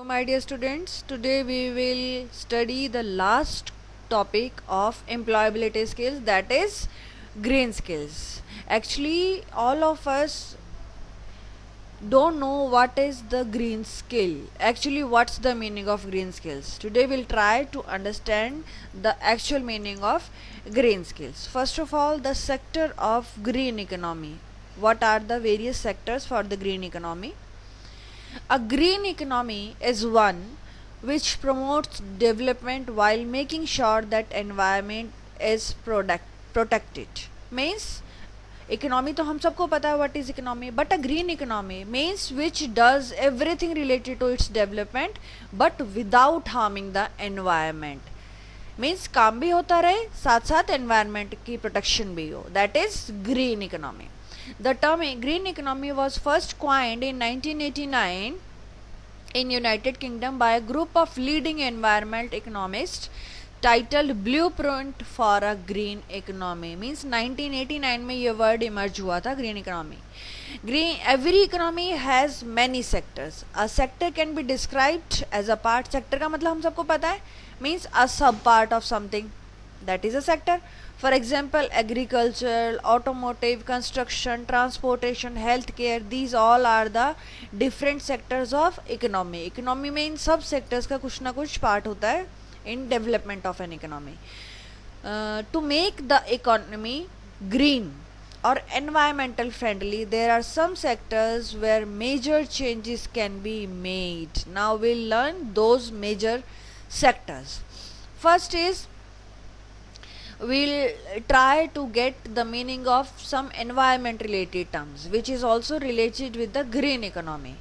my dear students. Today we will study the last topic of employability skills, that is green skills. Actually, all of us don't know what is the green skill. Actually, what's the meaning of green skills? Today we'll try to understand the actual meaning of green skills. First of all, the sector of green economy. What are the various sectors for the green economy? A green economy is one which promotes development while making sure that environment is protected. Means economy तो हम सबको पता है what is economy, but a green economy means which does everything related to its development but without harming the environment. Means काम भी होता रहे साथ साथ environment की protection भी हो. That is green economy. The term green economy was first coined in 1989 in United Kingdom by a group of leading environmental economists titled Blueprint for a Green Economy. Means 1989 में ये word emerge हुआ था green economy. Every economy has many sectors. A sector can be described as a part. Sector का मतलब हम सबको पता है, means a sub part of something. That is a sector. For example, agriculture, automotive, construction, transportation, healthcare, these all are the different sectors of economy. Economy में इन सब sectors का कुछ ना कुछ part होता है in development of an economy. To make the economy green or environmental friendly, there are some sectors where major changes can be made. Now we'll learn those major sectors. First is we'll try to get the meaning of some environment related terms which is also related with the green economy.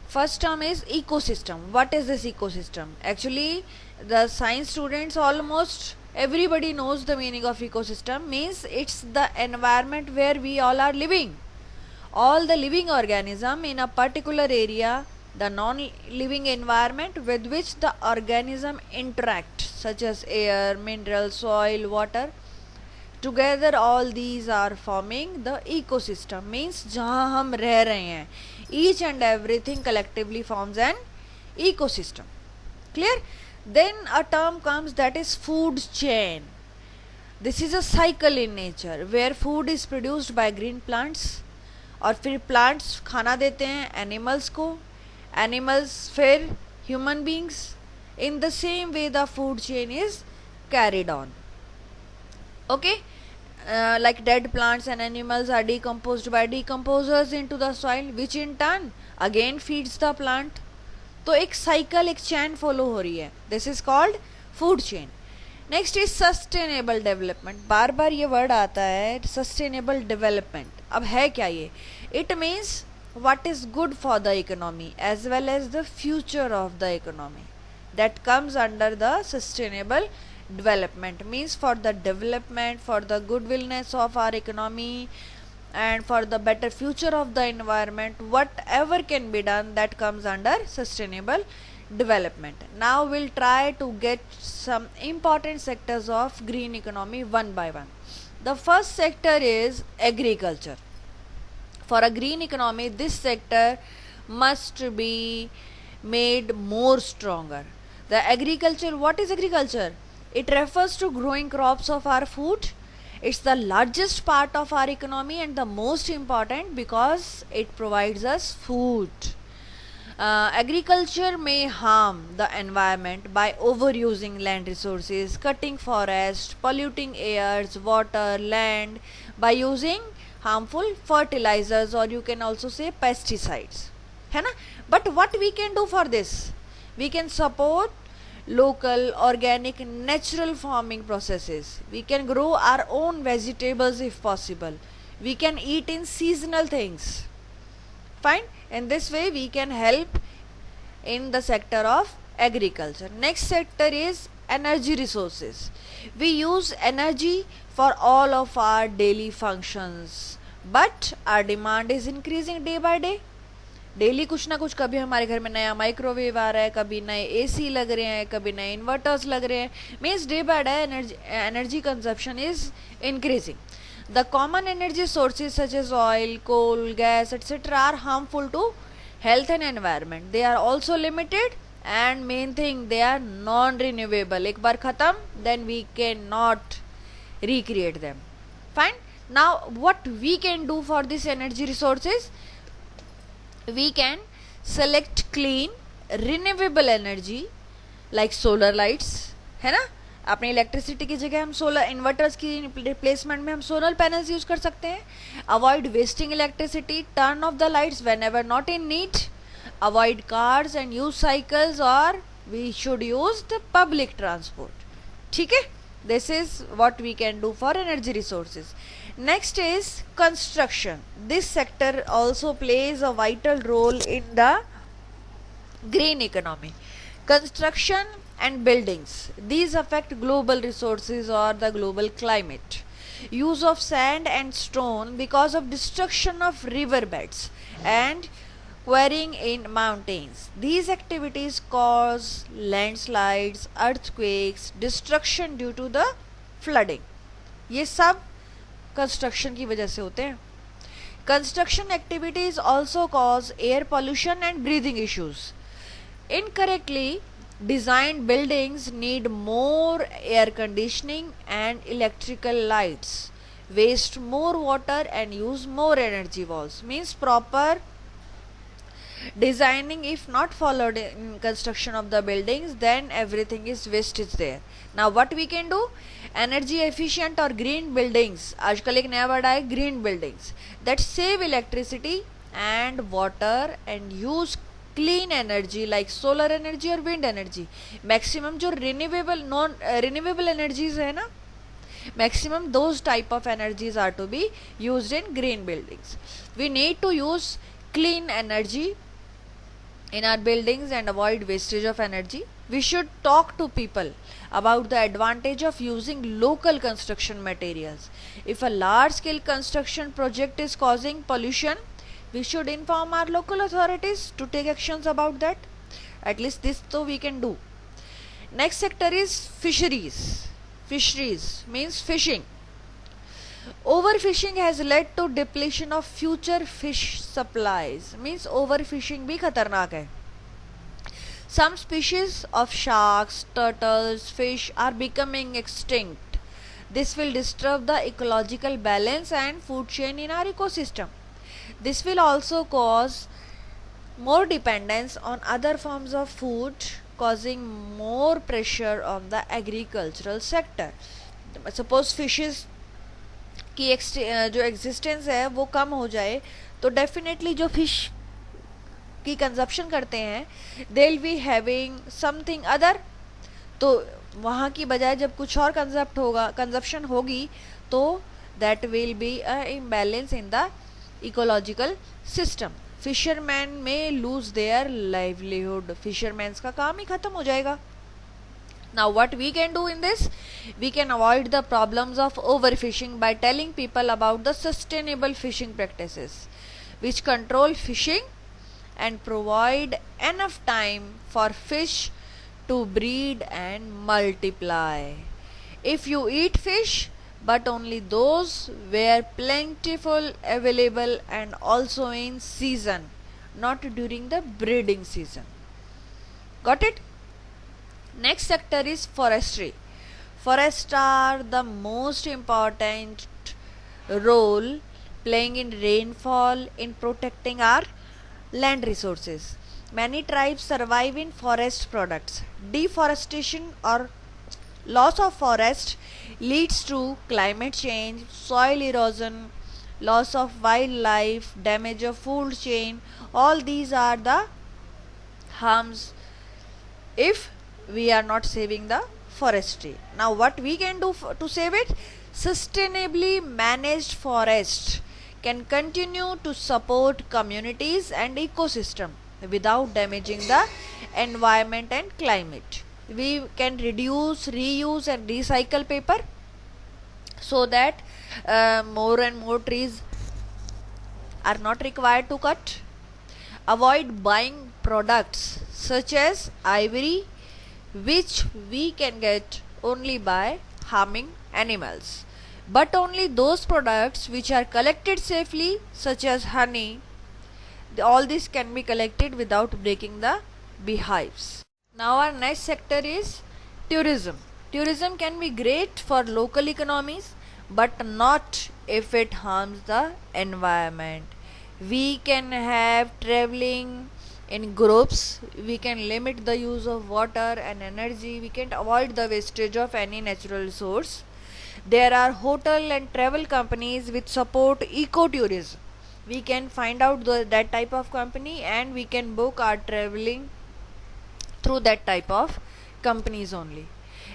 First term is ecosystem. What is this ecosystem? Actually, the science students almost everybody knows the meaning of ecosystem. Means it's the environment where we all are living. All the living organism in a particular area, the non-living environment with which the organism interact, such as air, mineral, soil, water. Together all these are forming the ecosystem. Means जहाँ हम रह रहे हैं, each and everything collectively forms an ecosystem. Clear? Then a term comes that is food chain. This is a cycle in nature where food is produced by green plants और फिर plants खाना देते हैं animals को, animals फिर human beings. In the same way the food chain is carried on. Okay, like dead plants and animals are decomposed by decomposers into the soil, which in turn again feeds the plant. तो एक cycle, एक chain follow हो रही है. This is called food chain. Next is sustainable development. बार बार ये word आता है sustainable development. अब है क्या ये? It means what is good for the economy as well as the future of the economy. That comes under the sustainable development. Means for the development, for the goodwillness of our economy and for the better future of the environment, whatever can be done, that comes under sustainable development. Now we'll try to get some important sectors of green economy one by one. The first sector is agriculture. For a green economy, this sector must be made more stronger. The agriculture, what is agriculture? It refers to growing crops of our food. It's the largest part of our economy and the most important because it provides us food. Agriculture may harm the environment by overusing land resources, cutting forests, polluting airs, water, land, by using harmful fertilizers, or you can also say pesticides. है ना? But what we can do for this? We can support local, organic, natural farming processes. We can grow our own vegetables if possible. We can eat in seasonal things. Fine? In this way we can help in the sector of agriculture. Next sector is energy resources. We use energy for all of our daily functions, but our demand is increasing day by day. Daily कुछ ना कुछ, कभी हमारे घर में नया microwave आ रहा है, कभी नए एसी लग रहे हैं, कभी नए इन्वर्टर्स लग रहे हैं. Means day by day energy consumption is increasing. The common energy sources such as oil, coal, gas, etc. are harmful to health and environment. They are also limited and main thing, they are non-renewable. एक बार खत्म, then we cannot recreate them. Fine. Now what we can do for this energy resources? We can select clean renewable energy like solar lights, है ना. अपने electricity की जगह हम solar inverters की replacement में हम सोलर पैनल्स यूज कर सकते हैं. Avoid wasting electricity, turn off the lights whenever not in need, avoid cars and use cycles, और we should use the public transport. ठीक है, this is what we can do for energy resources. Next is construction. This sector also plays a vital role in the green economy. Construction and buildings, these affect global resources or the global climate. Use of sand and stone because of destruction of riverbeds and quarrying in mountains. These activities cause landslides, earthquakes, destruction due to the flooding. ये सब construction की वजह से होते हैं. Construction activities also cause air pollution and breathing issues. Incorrectly designed buildings need more air conditioning and electrical lights, waste more water and use more energy walls. Means proper designing, if not followed in construction of the buildings, then everything is wastage there. Now what we can do? Energy efficient or green buildings. आजकल एक नया word आया, green buildings, that save electricity and water and use clean energy like solar energy or wind energy. Maximum जो renewable non renewable energies है ना, maximum those type of energies are to be used in green buildings. We need to use clean energy in our buildings and avoid wastage of energy. We should talk to people about the advantage of using local construction materials. If a large scale construction project is causing pollution, we should inform our local authorities to take actions about that. At least this though we can do. Next sector is fisheries. Fisheries means fishing. Overfishing has led to depletion of future fish supplies. Means overfishing भी खतरनाक है. Some species of sharks, turtles, fish are becoming extinct. This will disturb the ecological balance and food chain in our ecosystem. This will also cause more dependence on other forms of food, causing more pressure on the agricultural sector. Suppose fishes की जो existence है वो कम हो जाए, तो definitely जो fish की consumption करते हैं they will be having something other. तो वहाँ की बजाय जब कुछ और कंजप्शन होगी तो that will be a imbalance in the ecological system. Fisherman में लूज देयर लाइवलीहुड. फिशरमैन्स का काम ही खत्म हो जाएगा. Now what we can do in this? We can avoid the problems of overfishing by telling people about the sustainable fishing practices which control fishing and provide enough time for fish to breed and multiply. If you eat fish, but only those where plentiful available and also in season, not during the breeding season. Got it? Next sector is forestry. Forests are the most important role playing in rainfall in protecting our land resources. Many tribes survive in forest products. Deforestation or loss of forest leads to climate change, soil erosion, loss of wildlife, damage of food chain. All these are the harms if we are not saving the forestry. Now what we can do to save it? Sustainably managed forest can continue to support communities and ecosystem without damaging the environment and climate. We can reduce, reuse and recycle paper so that more and more trees are not required to cut. Avoid buying products such as ivory, which we can get only by harming animals, but only those products which are collected safely, such as honey. All this can be collected without breaking the beehives. Now our next sector is tourism. Tourism can be great for local economies, but not if it harms the environment. We can have traveling in groups, we can limit the use of water and energy, we can avoid the wastage of any natural resource. There are hotel and travel companies which support ecotourism. We can find out that type of company and we can book our traveling through that type of companies only.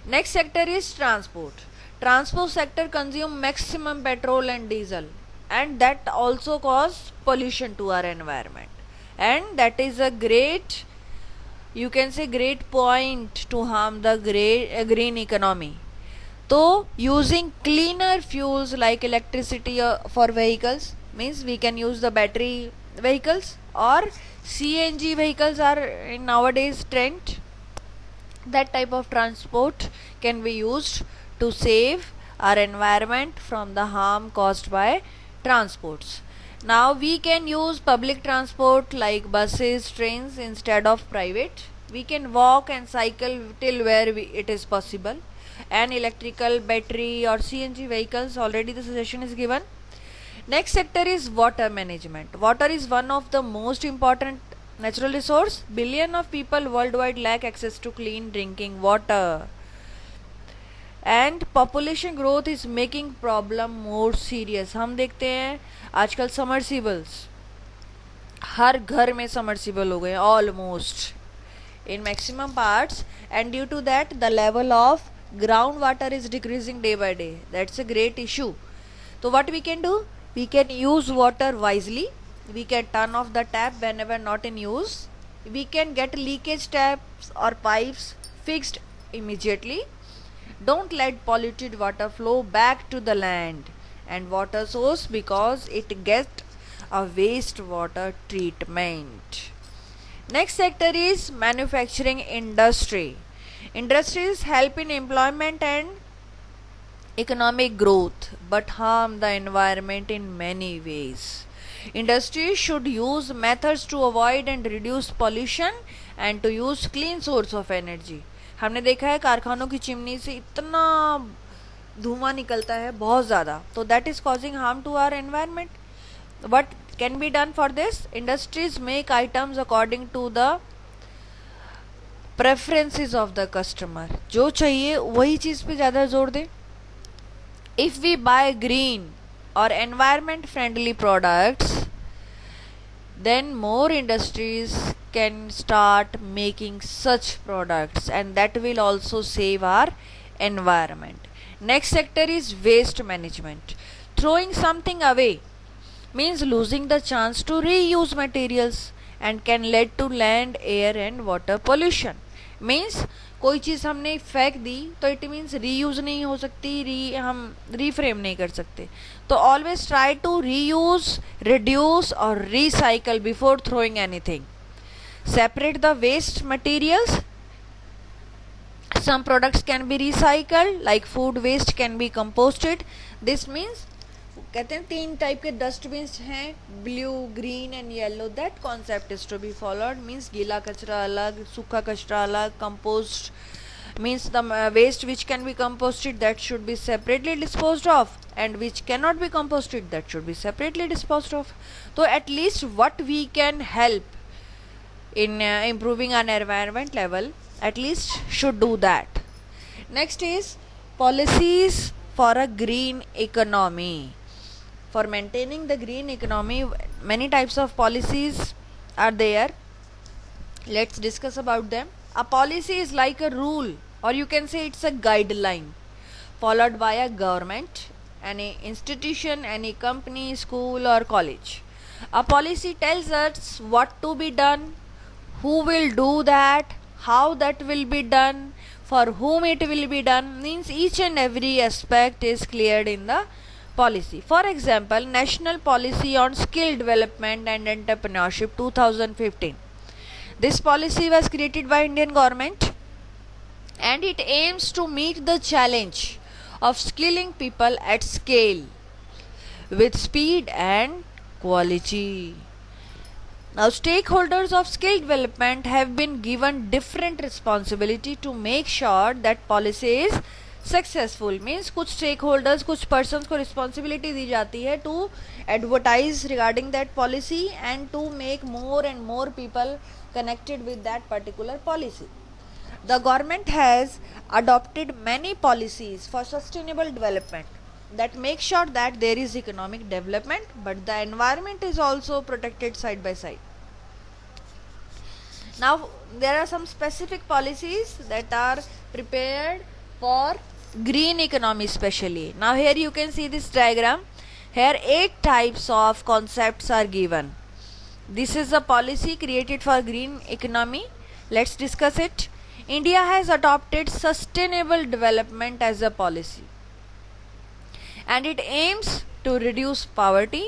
Next sector is transport. Transport sector consume maximum petrol and diesel, and that also cause pollution to our environment, and that is a great, you can say, great point to harm the green economy. So using cleaner fuels like electricity for vehicles, means we can use the battery vehicles, or CNG vehicles are in nowadays trend. That type of transport can be used to save our environment from the harm caused by transports. Now we can use public transport like buses, trains instead of private. We can walk and cycle till where it is possible. And electrical, battery or CNG vehicles, already the suggestion is given. Next sector is water management. Water is one of the most important natural resource. Billion of people worldwide lack access to clean drinking water, and population growth is making problem more serious. हम देखते हैं आजकल समरसिबल्स, हर घर में submersible हो गए almost in maximum parts, and due to that the level of groundwater is decreasing day by day. That's a great issue. So what we can do, we can use water wisely. We can turn off the tap whenever not in use. We can get leakage taps or pipes fixed immediately. Don't let polluted water flow back to the land and water source because it gets a wastewater treatment. Next sector is manufacturing industry. Industries help in employment and economic growth but harm the environment in many ways. Industries should use methods to avoid and reduce pollution and to use clean source of energy. हमने देखा है कारखानों की chimney से इतना धुआं निकलता है बहुत ज़्यादा, तो that is causing harm to our environment. What can be done for this? Industries make items according to the preferences of the customer. जो चाहिए वही चीज़ पे ज़्यादा जोर दें. If we buy green or environment friendly products, then more industries can start making such products, and that will also save our environment. Next sector is waste management. Throwing something away means losing the chance to reuse materials and can lead to land, air and water pollution. Means कोई चीज़ हमने फेंक दी तो it means reuse नहीं हो सकती, हम reframe नहीं कर सकते. तो always try to reuse, reduce और recycle before throwing anything. Separate the waste materials. Some products can be recycled like food waste can be composted. This means कहते हैं 3 टाइप के डस्टबिन हैं, blue, green and yellow. That concept is to be followed. Means गीला कचरा अलग, सूखा कचरा अलग. Compost means the waste which can be composted, that should be separately disposed of, and which cannot be composted, that should be separately disposed of. So at least what we can help in improving our environment level, at least should do that. Next is policies for a green economy. For maintaining the green economy, many types of policies are there. Let's discuss about them. A policy is like a rule, or you can say it's a guideline followed by a government, any institution, any company, school or college. A policy tells us what to be done, who will do that, how that will be done, for whom it will be done. Means each and every aspect is cleared in the policy. For example, National Policy on Skill Development and Entrepreneurship 2015. This policy was created by Indian government and it aims to meet the challenge of skilling people at scale with speed and quality. Now, stakeholders of skill development have been given different responsibility to make sure that policy is successful. Means कुछ stakeholders, कुछ persons को responsibility दी जाती है to advertise regarding that policy and to make more and more people connected with that particular policy. The government has adopted many policies for sustainable development that make sure that there is economic development, but the environment is also protected side by side. Now, there are some specific policies that are prepared for green economy especially. Now, here you can see this diagram. Here 8 types of concepts are given. This is a policy created for green economy. Let's discuss it. India has adopted sustainable development as a policy, and it aims to reduce poverty,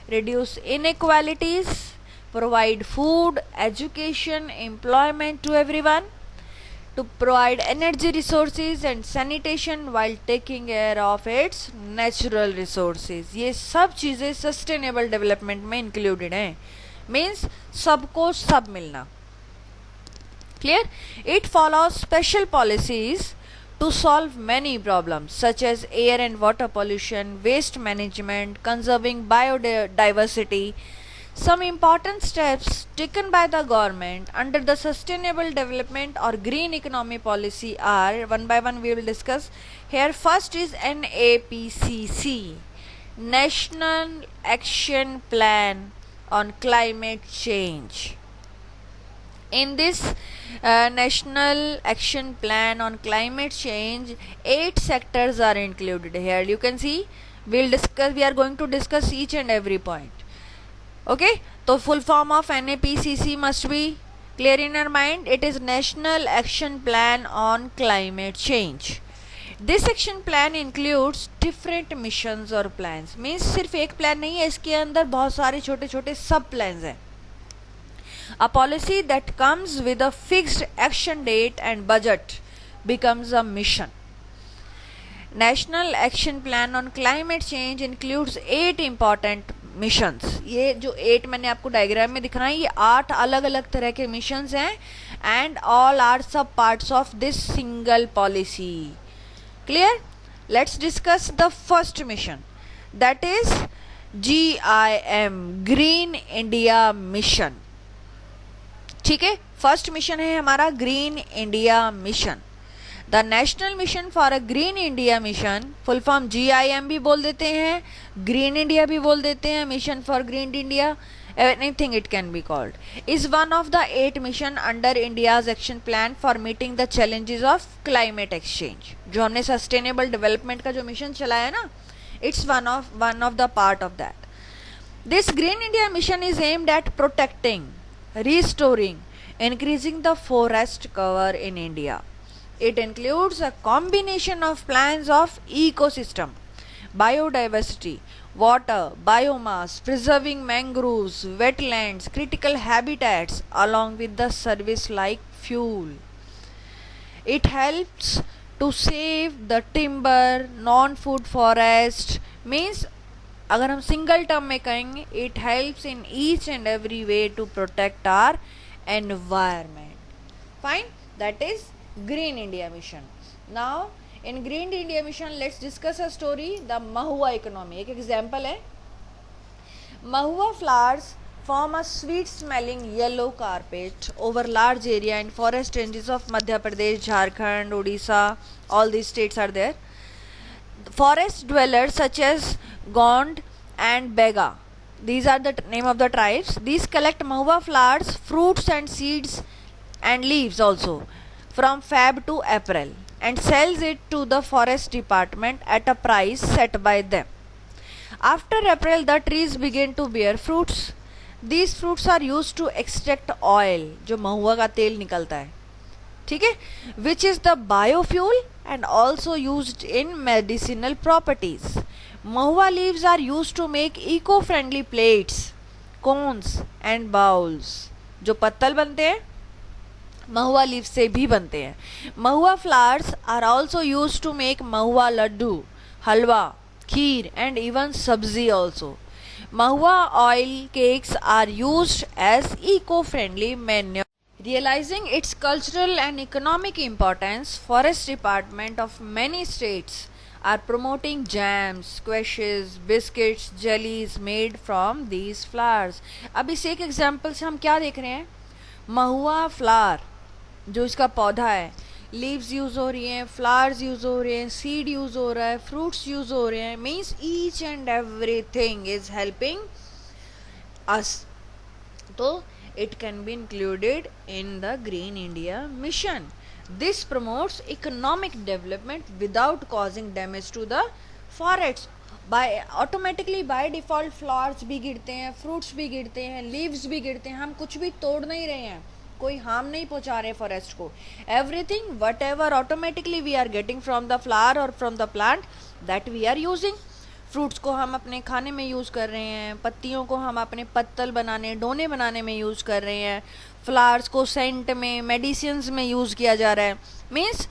reduce inequalities, provide food, education, employment to everyone, to provide energy resources and sanitation while taking care of its natural resources. ये सब चीज़ें sustainable development में included हैं. Means सबको सब मिलना. Clear? It follows special policies to solve many problems such as air and water pollution, waste management, conserving biodiversity. Some important steps taken by the government under the sustainable development or green economy policy are, one by one we will discuss. Here first is NAPCC, National Action Plan on Climate Change. In this National Action Plan on Climate Change, 8 sectors are included. Here you can see we are going to discuss each and every point. Okay, so full form of NAPCC must be clear in our mind. It is National Action Plan on Climate Change. This action plan includes different missions or plans. Means सिर्फ एक plan नहीं है, इसके अंदर बहुत सारे छोटे छोटे सब plans हैं. A policy that comes with a fixed action date and budget becomes a mission. National Action Plan on Climate Change includes 8 important missions. ये जो 8 मैंने आपको डायग्राम में दिखाई, ये 8 अलग अलग तरह के missions हैं and all are sub parts of this single policy. Clear? Let's discuss the first mission, that is GIM, Green India Mission. ठीक है, फर्स्ट मिशन है हमारा green India mission. The national mission for a green India mission, full form GIM भी बोल देते हैं, green India भी बोल देते हैं, mission for green India, anything it can be called, is one of the 8 mission under India's action plan for meeting the challenges of climate exchange. जो हमने सस्टेनेबल डेवलपमेंट का जो मिशन चलाया ना, it's one of the part of that. This green India mission is aimed at protecting, restoring, increasing the forest cover in India. It includes a combination of plans of ecosystem, biodiversity, water, biomass, preserving mangroves, wetlands, critical habitats, along with the service like fuel. It helps to save the timber, non-food forest. Means अगर हम single term में कहेंगे, it helps in each and every way to protect our environment. Fine, that is green India mission. Now in green India mission let's discuss a story, the mahua economy. एक example है, mahua flowers form a sweet smelling yellow carpet over large area in forest ranges of Madhya Pradesh, Jharkhand, Odisha. All these states are there. Forest dwellers such as Gond and Bega, these are the name of the tribes. These collect mahua flowers, fruits and seeds and leaves also from Feb to April and sells it to the forest department at a price set by them. After April, the trees begin to bear fruits. These fruits are used to extract oil, जो महुआ का तेल निकलता है, ठीक है, which is the biofuel and also used in medicinal properties. Mahua leaves are used to make eco-friendly plates, cones and bowls. जो पत्तल बनते हैं महुआ लीव से भी बनते हैं. Mahua flowers are also used to make mahua laddu, halwa, kheer and even sabzi also. Mahua oil cakes are used as eco-friendly manure. Realizing its cultural and economic importance, forest department of many states are promoting jams, squashes, biscuits, jellies made from these flowers. अब इस एक example से हम क्या देख रहे हैं? महुआ flower, जो इसका पौधा है, लीव्स यूज हो रही हैं, फ्लावर्स यूज हो रहे हैं, सीड यूज हो रहा है, फ्रूट्स यूज हो रहे हैं. Means each and everything is helping us. तो it can be included in the Green India mission. This promotes economic development without causing damage to the forests. By automatically by default flowers भी गिरते हैं, fruits भी गिरते हैं, leaves भी गिरते हैं. हम कुछ भी तोड़ नहीं रहे हैं, कोई हार्म नहीं पहुंचा रहे फॉरेस्ट को. Everything whatever automatically we are getting from the flower or from the plant, that we are using. Fruits को हम अपने खाने में यूज़ कर रहे हैं, पत्तियों को हम अपने पत्तल बनाने, डोने बनाने में यूज़ कर रहे हैं, फ्लावर्स को सेंट में, मेडिसिन्स में यूज़ किया जा रहा है. Means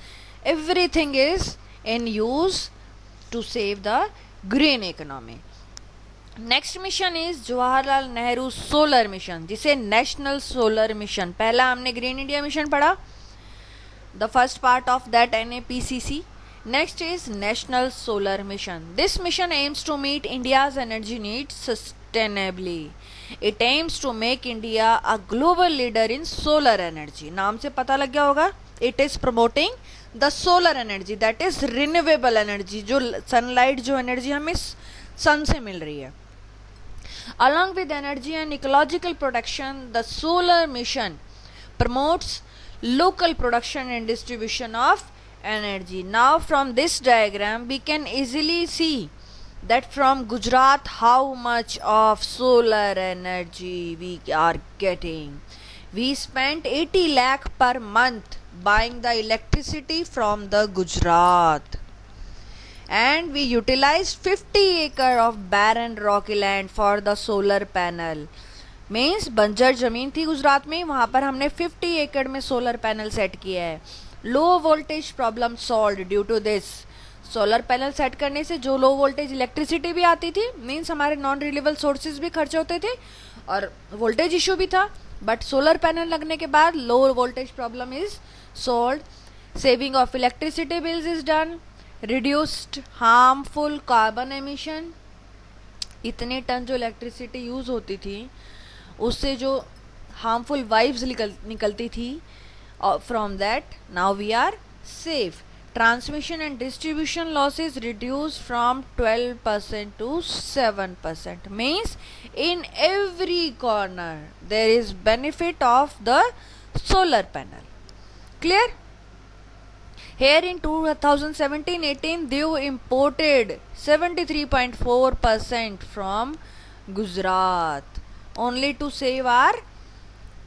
everything is in use to save the green economy. Next mission is Jawaharlal Nehru solar mission, जिसे नेशनल सोलर मिशन. पहला हमने ग्रीन इंडिया मिशन पढ़ा, the first part of that NAPCC. Next is National Solar Mission. This mission aims to meet India's energy needs sustainably. It aims to make India a global leader in solar energy. नाम से पता लग गया होगा. It is promoting the solar energy, that is renewable energy, जो sunlight, जो energy हमें sun से मिल रही है. Along with energy and ecological protection, the solar mission promotes local production and distribution of energy. Now from this diagram we can easily see that from Gujarat how much of solar energy we are getting. We spent 80 lakh per month buying the electricity from the Gujarat, and we utilized 50 acre of barren rocky land for the solar panel. Means बंजर जमीन थी गुजरात में, वहां पर हमने 50 एकड़ में solar panel set किया है. Low voltage problem solve due to this. Solar panel set करने से जो लो वोल्टेज इलेक्ट्रिसिटी भी आती थी, मीन्स हमारे नॉन रिन्यूएबल सोर्सेज भी खर्च होते थे और वोल्टेज इशू भी था, बट सोलर पैनल लगने के बाद लो voltage problem is solve. Saving of electricity bills is done. Reduced harmful carbon emission. इतने टन जो इलेक्ट्रिसिटी यूज होती थी उससे जो हार्मफुल वाइब्स निकलती थी, from that now we are safe. Transmission and distribution losses reduced from 12% to 7%. Means in every corner there is benefit of the solar panel. Clear? Here in 2017-18 Diu imported 73.4% from Gujarat only to save our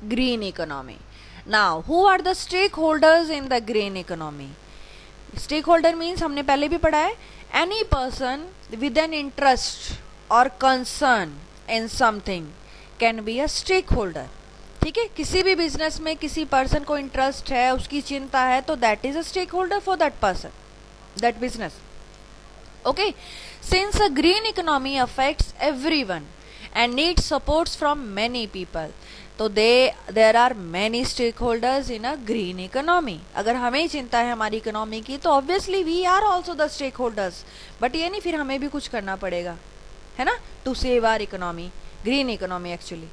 green economy. Now, who are the stakeholders in the green economy? Stakeholder means हमने पहले भी पढ़ा है, any person with an interest or concern in something can be a stakeholder. ठीक है, किसी भी business में किसी पर्सन को इंटरेस्ट है, उसकी चिंता है, तो that is a stakeholder for that person, that business. Okay, since a green economy affects everyone and needs supports from many people, तो there are many stakeholders in a green economy. अगर हमें चिंता है हमारी economy की, तो obviously we are also the stakeholders. But ये नहीं फिर हमें भी कुछ करना पड़ेगा, है ना, to save our economy, green economy actually.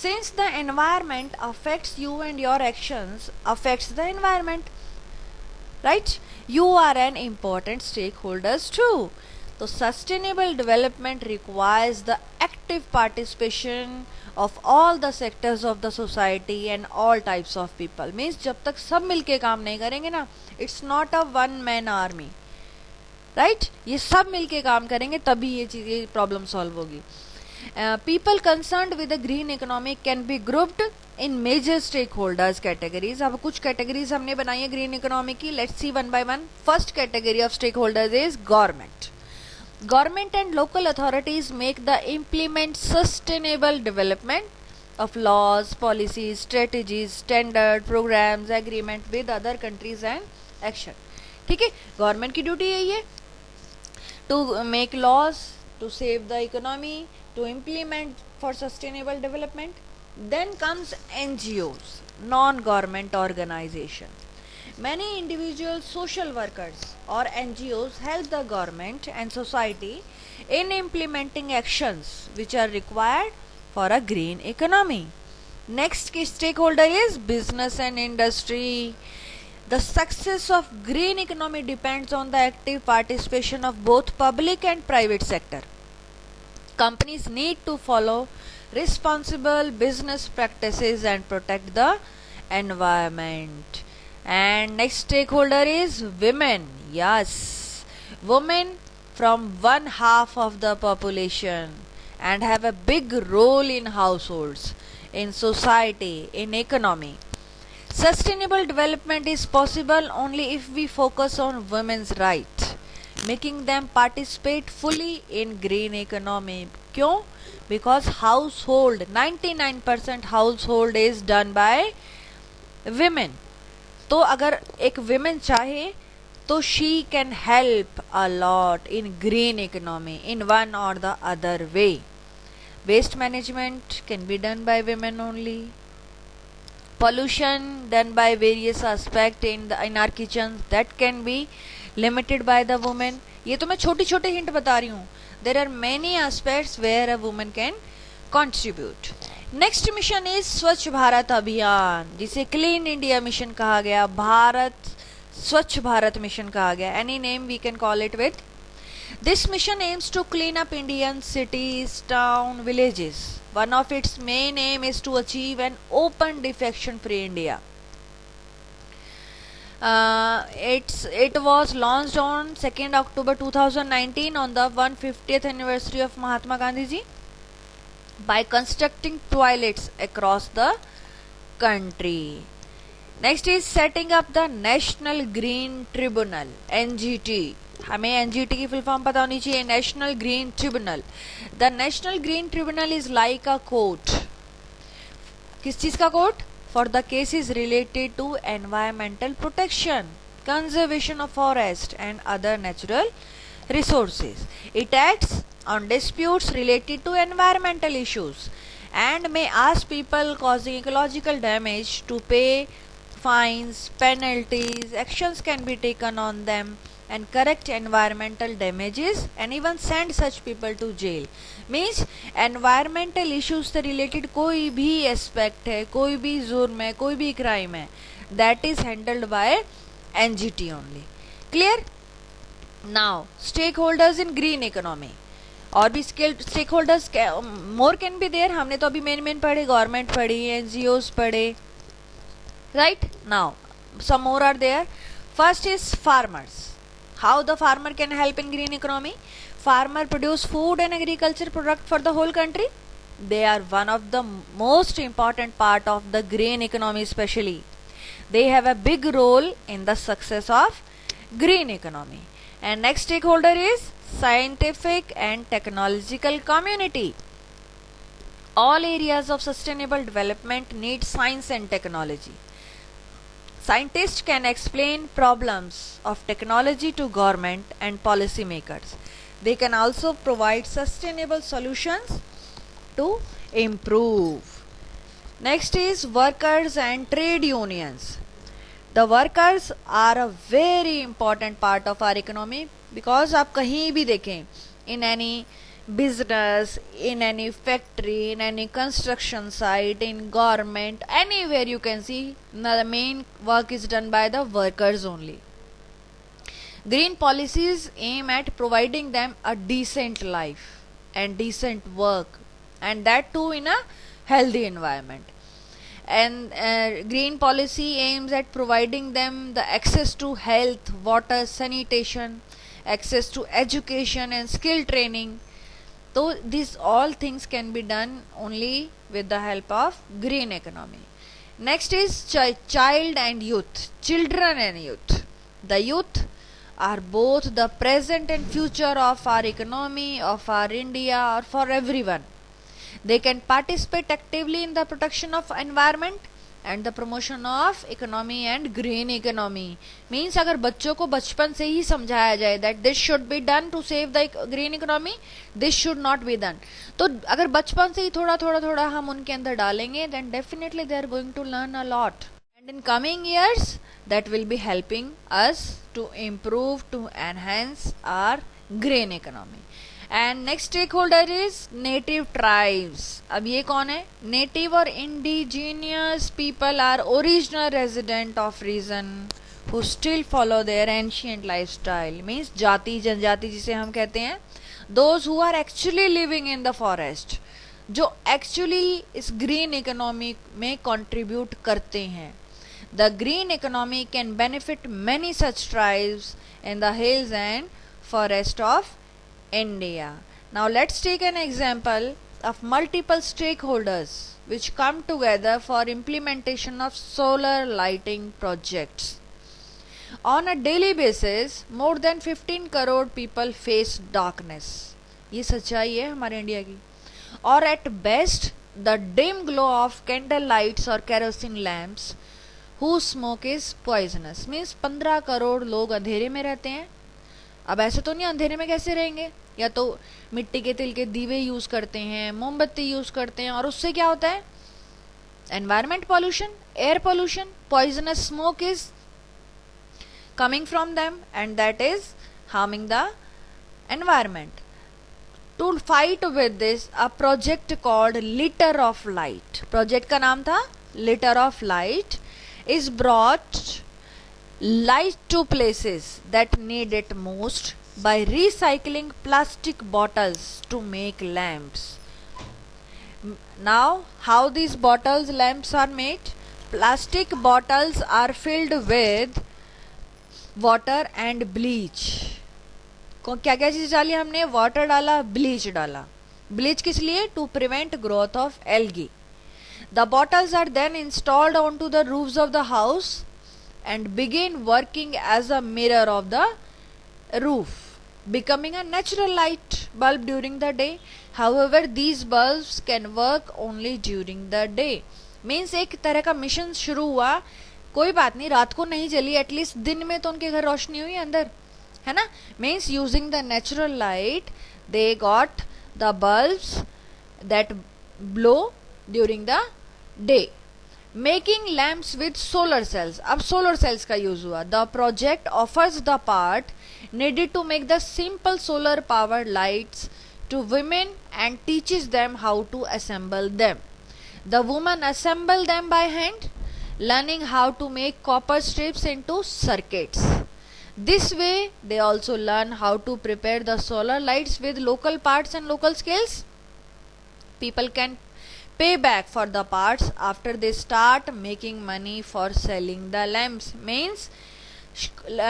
Since the environment affects you and your actions affects the environment, right? You are an important stakeholders too. So sustainable development requires the active participation of all the sectors of the society and all types of people. Means जब तक सब मिलके काम नहीं करेंगे ना, it's not a one man army, right? ये सब मिलके काम करेंगे तभी ये चीज़ प्रॉब्लम सॉल्व होगी. People concerned with the green economy can be grouped in major stakeholders categories. अब कुछ categories हमने बनाई है green economy की. Let's see one by one. First category of stakeholders is government. Government and local authorities make the implement sustainable development of laws, policies, strategies, standard, programs, agreement with other countries and action. ठीक है, government की duty यही है, to make laws, to save the economy, to implement for sustainable development. Then comes NGOs, non-government organization. Many individual social workers or NGOs help the government and society in implementing actions which are required for a green economy. Next key stakeholder is business and industry. The success of green economy depends on the active participation of both public and private sector. Companies need to follow responsible business practices and protect the environment. And next stakeholder is women. Yes, women from one half of the population and have a big role in households, in society, in economy. Sustainable development is possible only if we focus on women's rights, making them participate fully in green economy. क्यों? Because household 99% household is done by women. तो अगर एक women चाहे तो she can help a lot in green economy in one or the other way. Waste management can be done by women only. Pollution done by various aspects in our kitchens that can be limited by the woman. ये तो मैं छोटी छोटे hint बता रही हूँ. There are many aspects where a woman can contribute. Next mission is स्वच्छ भारत अभियान, जिसे क्लीन इंडिया मिशन कहा गया, भारत स्वच्छ भारत मिशन कहा गया. Any name we can call it with. This mission aims to clean up Indian cities, towns, villages. One of its main aim is to achieve an open defecation free India. It was launched on 2nd October 2019 on the 150th anniversary of Mahatma Gandhi ji by constructing toilets across the country. Next is setting up the National Green Tribunal, NGT. हमें NGT की full form पता होनी चाहिए. National green tribunal. The national green tribunal is like a court. किस चीज का court? For the cases related to environmental protection, conservation of forest and other natural resources. It acts on disputes related to environmental issues and may ask people causing ecological damage to pay fines, penalties. Actions can be taken on them and correct environmental damages and even send such people to jail. Means environmental issues से related कोई भी aspect है, कोई भी जुर्म है, कोई भी crime है, that is handled by NGT only. Clear? Now stakeholders in green economy. और भी stakeholders more can be there. हमने तो अभी मेन पढ़े, गवर्नमेंट पढ़ी, एनजीओज पढ़े, right. Now some more are there. First is farmers. How the farmer can help in green economy? Farmer produce food and agriculture product for the whole country. They are one of the most important part of the green economy. Specially they have a big role in the success of green economy. And next stakeholder is scientific and technological community. All areas of sustainable development need science and technology. Scientists can explain problems of technology to government and policy makers. They can also provide sustainable solutions to improve. Next is workers and trade unions. The workers are a very important part of our economy because आप कहीं भी देखें, in any business, in any factory, in any construction site, in government, anywhere you can see the main work is done by the workers only. Green policies aim at providing them a decent life and decent work, and that too in a healthy environment. And green policy aims at providing them the access to health, water, sanitation, access to education and skill training. So these all things can be done only with the help of green economy. Next is child and youth, children and youth. The youth are both the present and future of our economy, of our India, or for everyone. They can participate actively in the protection of environment and the promotion of economy and green economy. Means अगर बच्चों को बचपन से ही समझाया जाए that this should be done to save the green economy, this should not be done, तो अगर बचपन से ही थोड़ा थोड़ा थोड़ा हम उनके अंदर डालेंगे then definitely they are going to learn a lot, and in coming years that will be helping us to improve, to enhance our green economy. And next stakeholder is native tribes. अब ये कौन है? Native और indigenous people are original resident of region who still follow their ancient lifestyle. Means जाति जनजाति जिसे हम कहते हैं, those who are actually living in the forest, जो actually इस green economy में contribute करते हैं. The green economy can benefit many such tribes in the hills and forest of India. Now let's take an example of multiple stakeholders which come together for implementation of solar lighting projects. On a daily basis, more than 15 crore people face darkness. ये सच्चाई है हमारे India की. Or at best, the dim glow of candle lights or kerosene lamps whose smoke is poisonous. Means 15 crore लोग अंधेरे में रहते हैं. अब ऐसे तो नहीं, अंधेरे में कैसे रहेंगे? या तो मिट्टी के तिल के दीवे यूज करते हैं, मोमबत्ती यूज करते हैं, और उससे क्या होता है? Environment pollution, air pollution, poisonous smoke is coming from them and that is harming the environment. To fight with this a project called litre of light, project का नाम था litre of light, is brought light to places that need it most by recycling plastic bottles to make lamps. Now, how these bottles lamps are made? Plastic bottles are filled with water and bleach. क्या क्या चीज डाली हमने? Water डाला, bleach डाला. Bleach किस लिए? To prevent growth of algae. The bottles are then installed onto the roofs of the house and begin working as a mirror of the roof, becoming a natural light bulb during the day. However, these bulbs can work only during the day. Means एक तरह का mission शुरू हुआ, कोई बात नहीं रात को नहीं जली, एटलीस्ट दिन में तो उनके घर रोशनी हुई अंदर, है ना? Means using the natural light, they got the bulbs that blow during the day. Making lamps with solar cells. अब solar cells का यूज हुआ. The project offers the part needed to make the simple solar powered lights to women and teaches them how to assemble them. The women assemble them by hand, learning how to make copper strips into circuits. This way they also learn how to prepare the solar lights with local parts and local scales. People can pay back for the parts after they start making money for selling the lamps. Means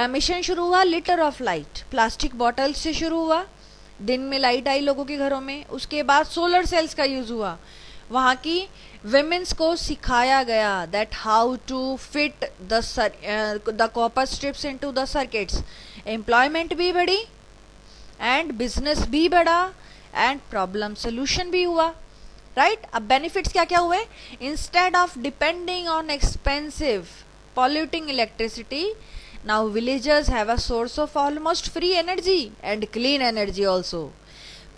mission शुरू हुआ litre of light, plastic bottle से शुरू हुआ, दिन में light आई लोगों के घरों में, उसके बाद सोलर सेल्स का यूज हुआ, वहाँ की विमेन्स को सिखाया गया that how to fit the copper strips into the circuits. Employment भी बढ़ी एंड बिजनेस भी बढ़ा एंड प्रॉब्लम सोल्यूशन भी हुआ. राइट? अब बेनिफिट्स क्या क्या हुए? Instead of depending on expensive polluting electricity, now villagers have a source of almost free energy and clean energy also.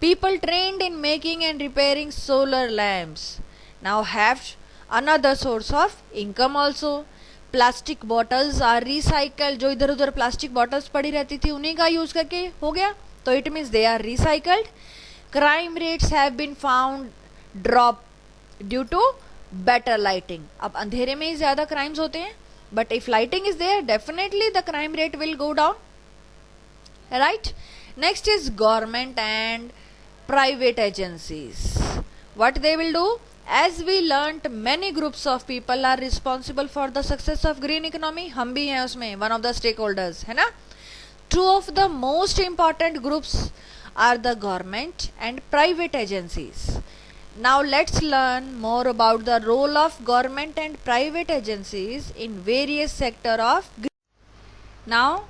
People trained in making and repairing solar lamps now have another source of income also. Plastic bottles are recycled. जो इधर उधर plastic bottles पड़ी रहती थी उन्हीं का use करके हो गया, तो it means they are recycled. Crime rates have been found drop due to better lighting. अब अंधेरे में ही ज्यादा क्राइम्स होते हैं, but if lighting is there, definitely the crime rate will go down. Right? Next is government and private agencies. What they will do? As we learnt, many groups of people are responsible for the success of green economy. हम भी हैं उसमें, one of the stakeholders, है ना? Two of the most important groups are the government and private agencies. Now let's learn more about the role of government and private agencies in various sectors of. Now,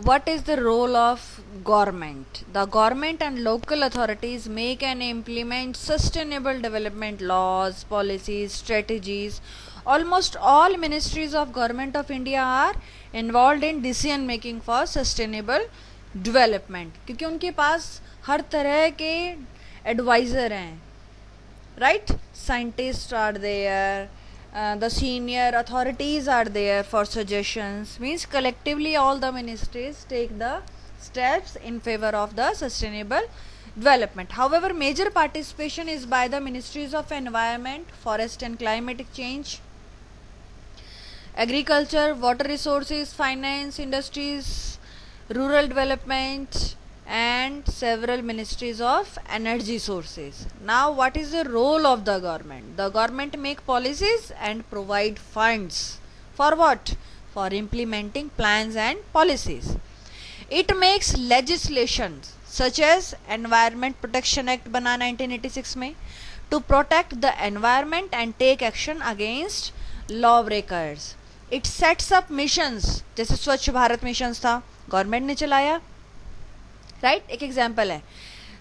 what is the role of government? The government and local authorities make and implement sustainable development laws, policies, strategies Almost all ministries of government of India are involved in decision making for sustainable development, क्योंकि उनके पास हर तरह के adviser हैं, right? Scientists are there, the senior authorities are there for suggestions. Means collectively all the ministries take the steps in favor of the sustainable development. However, major participation is by the ministries of environment, forest and climatic change, agriculture, water resources, finance, industries, rural development, and several ministries of energy sources. Now, what is the role of the government? The government make policies and provide funds for what? For implementing plans and policies. It makes legislations such as Environment Protection Act बना 1986 में to protect the environment and take action against lawbreakers. It sets up missions, जैसे स्वच्छ Bharat mission था, government ने चलाया, right? एक example है.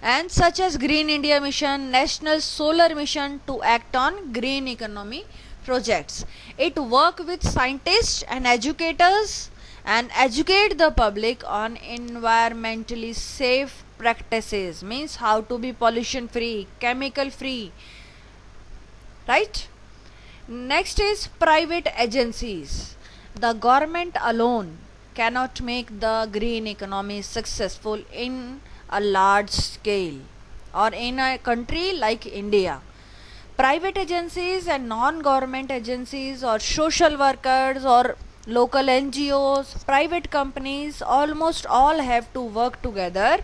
And such as green India mission, national solar mission to act on green economy projects. It work with scientists and educators and educate the public on environmentally safe practices, means how to be pollution free, chemical free, right? Next is private agencies. The government alone cannot make the green economy successful in a large scale or in a country like India. Private agencies and non-government agencies or social workers or local NGOs, private companies, almost all have to work together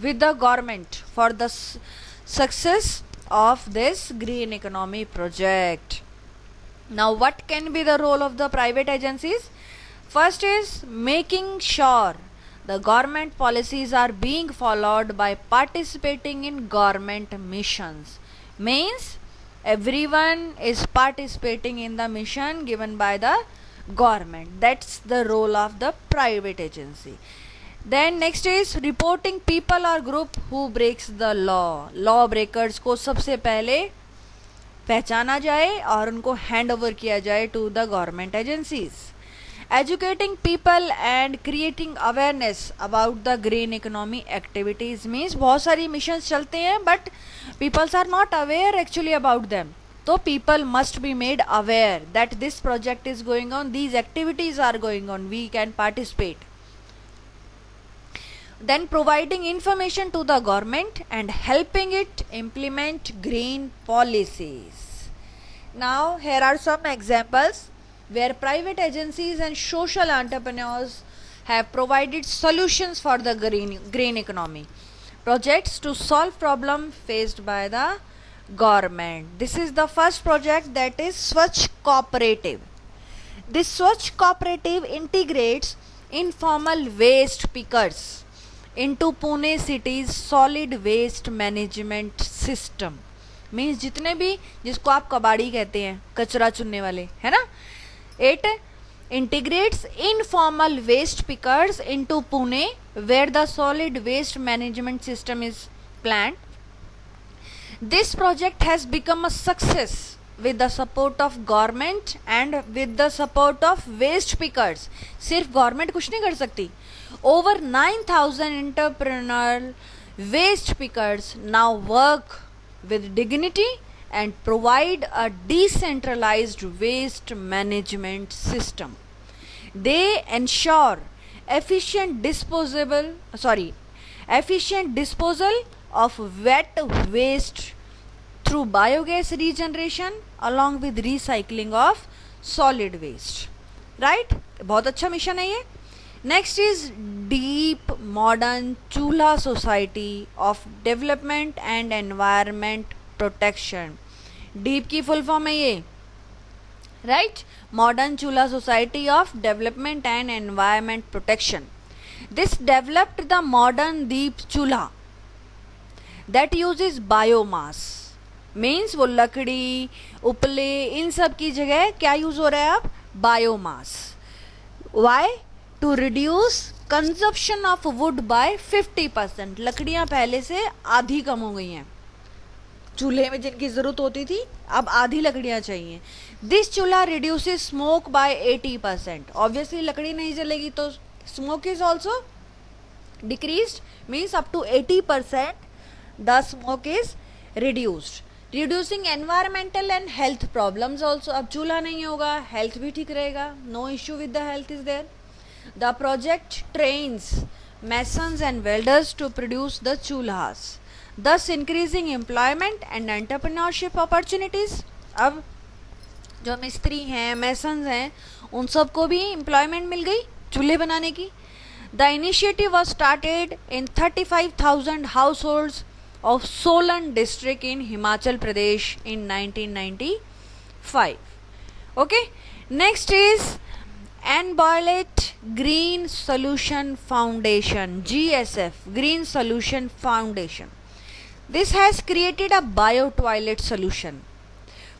with the government for the success of this green economy project. Now, what can be the role of the private agencies? First is making sure the government policies are being followed by participating in government missions. Means everyone is participating in the mission given by the government. That's the role of the private agency. Then next is reporting people or group who breaks the law. Law breakers को सबसे पहले पहचाना जाए और उनको hand over किया जाए to the government agencies. Educating people and creating awareness about the green economy activities means बहुत सारी missions चलते हैं but people are not aware actually about them. So people must be made aware that this project is going on, these activities are going on, we can participate. Then providing information to the government and helping it implement green policies. Now here are some examples where private agencies and social entrepreneurs have provided solutions for the green economy projects to solve problems faced by the government. This is the first project, that is Swachh Cooperative. This Swachh Cooperative integrates informal waste pickers into Pune city's solid waste management system. Means जितने भी जिसको आप कबाड़ी कहते हैं, कचरा चुनने वाले, है ना, it integrates informal waste pickers into Pune where the solid waste management system is planned. This project has become a success with the support of government and with the support of waste pickers. सिर्फ government कुछ नहीं कर सकती. Over 9,000 entrepreneurial waste pickers now work with dignity and provide a decentralized waste management system. They ensure efficient disposal of wet waste through biogas regeneration along with recycling of solid waste. Right? बहुत अच्छा mission है ये. Next is Deep Modern Chulha Society of Development and Environment Protection. DEEP की full form है ये, right? Modern चूल्हा society of development and environment protection. This developed the modern DEEP चूल्हा that uses biomass. Means वो लकड़ी, उपले, इन सब की जगह क्या यूज हो रहा है अब? Biomass. Why? To reduce consumption of wood by 50%. लकड़ियां पहले से आधी कम हो गई हैं. चूल्हे में जिनकी ज़रूरत होती थी अब आधी लकड़ियां चाहिए. दिस चूल्हा रिड्यूसेस स्मोक बाय 80%. ऑब्वियसली लकड़ी नहीं जलेगी तो smoke is also decreased, means up to 80% the smoke is reduced, reducing environmental and health problems also. अब चूल्हा नहीं होगा, health भी ठीक रहेगा, no issue with the health is there. The project trains masons and welders to produce the chulhas, thus increasing employment and entrepreneurship opportunities. अब जो मिस्त्री हैं, masons हैं, उन सबको भी employment मिल गई चूल्हे बनाने की. The initiative was started in 35,000 households of Solan district in Himachal Pradesh in 1995. Okay, next is Enboilet Green Solution Foundation, GSF, Green Solution Foundation. This has created a bio-toilet solution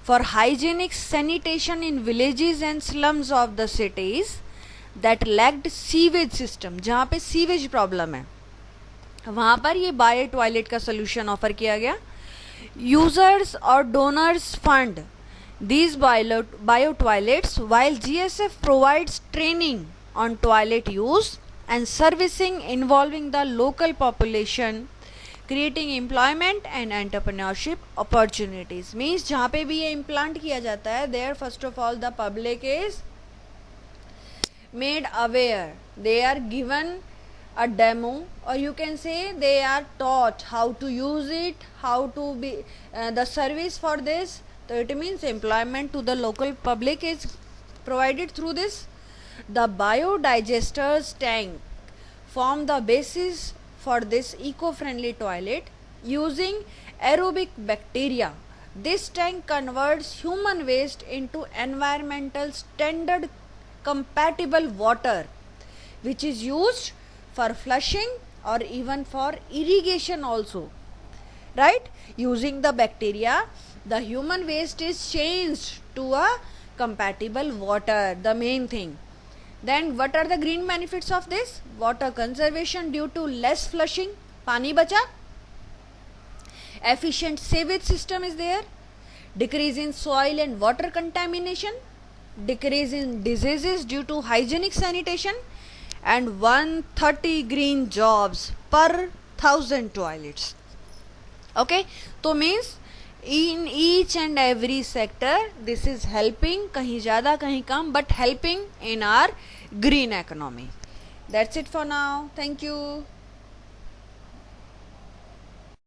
for hygienic sanitation in villages and slums of the cities that lacked sewage system. जहाँ पे sewage problem है वहाँ पर ये bio toilet का solution offer किया गया. Users और donors fund these bio toilets while GSF provides training on toilet use and servicing involving the local population, creating employment and entrepreneurship opportunities. Means जहाँ पे भी ये इम्प्लांट किया जाता है there first of all the public is made aware, they are given a demo, or you can say they are taught how to use it, how to be the service for this. So it means employment to the local public is provided through this. The biodigesters tank form the basis for this eco-friendly toilet using aerobic bacteria. This tank converts human waste into environmental standard compatible water, which is used for flushing or even for irrigation also, right? Using the bacteria, the human waste is changed to a compatible water, the main thing. Then what are the green benefits of this? Water conservation due to less flushing, pani bacha. Efficient sewage system is there. Decrease in soil and water contamination. Decrease in diseases due to hygienic sanitation, and 130 green jobs per 1000 toilets. Okay, so means in each and every sector this is helping, kahin zyada kahin kam, but helping in our green economy. That's it for now. Thank you.